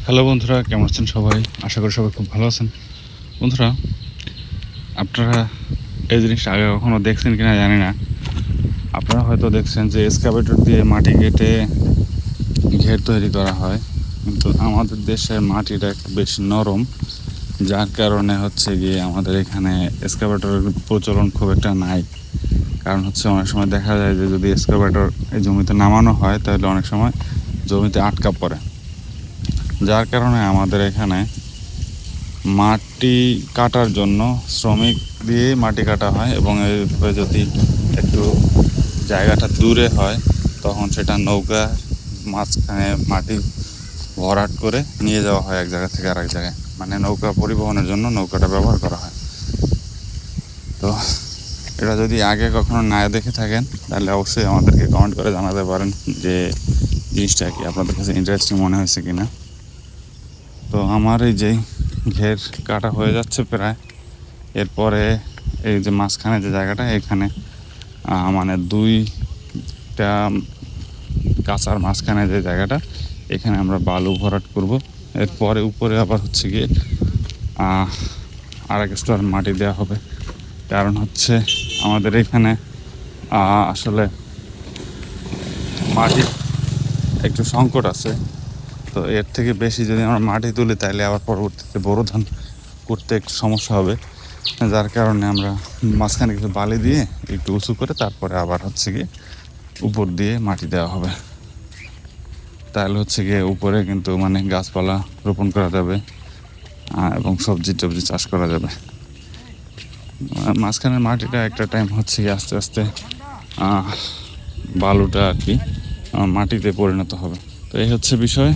Hello বন্ধুরা, কেমন আছেন সবাই? আশা করি সবাই খুব ভালো আছেন। বন্ধুরা, আপনারা এই জিনিসটা আগে কখনো দেখছেন কিনা জানি না। আপনারা হয়তো দেখছেন যে এক্সকাভেটর দিয়ে মাটি কেটে ঘের তৈরি করা হয়, কিন্তু আমাদের দেশের মাটিটা একটু বেশি নরম, যার কারণে হচ্ছে গিয়ে আমাদের এখানে এক্সকাভেটরের প্রচলন খুব একটা নাই। কারণ হচ্ছে অনেক সময় দেখা যায় যে যদি এক্সকাভেটর এই জমিতে নামানো হয় তাহলে অনেক সময় জমিতে আটকা পড়ে, যার কারণে আমাদের এখানে মাটি কাটার জন্য শ্রমিক দিয়ে মাটি কাটা হয়। এবং এইভাবে যদি একটু জায়গাটা দূরে হয় তখন সেটা নৌকা মাঝখানে মাটি ভরাট করে নিয়ে যাওয়া হয় এক জায়গা থেকে আরেক জায়গায়, মানে নৌকা পরিবহনের জন্য নৌকাটা ব্যবহার করা হয়। তো এটা যদি আগে কখনো না দেখে থাকেন তাহলে অবশ্যই আমাদেরকে কমেন্ট করে জানাতে পারেন যে জিনিসটা কি আপনাদের কাছে ইন্টারেস্টিং মনে হয়েছে কিনা। তো আমার এই যে ঘের কাটা হয়ে যাচ্ছে প্রায়, এরপরে এই যে মাঝখানে যে জায়গাটা এখানে মানে দুইটা কাঁচার মাঝখানে যে জায়গাটা এখানে আমরা বালু ভরাট করব। এরপরে উপরে আবার হচ্ছে গিয়ে আরেক স্তর মাটি দেওয়া হবে। কারণ হচ্ছে আমাদের এখানে আসলে মাটির একটু সংকট আছে। তো এর থেকে বেশি যদি আমরা মাটি তুলি তাহলে আবার পরবর্তীতে বোরো ধান করতে একটু সমস্যা হবে, যার কারণে আমরা মাঝখানে কিছু বালি দিয়ে একটু উঁচু করে তারপরে আবার হচ্ছে গিয়ে উপর দিয়ে মাটি দেওয়া হবে। তাহলে হচ্ছে গিয়ে উপরে কিন্তু মানে গাছপালা রোপণ করা যাবে এবং সবজি টবজি চাষ করা যাবে। মাঝখানের মাটিটা একটা টাইম হচ্ছে গিয়ে আস্তে আস্তে বালুটা আর কি মাটিতে পরিণত হবে। তো এই হচ্ছে বিষয়।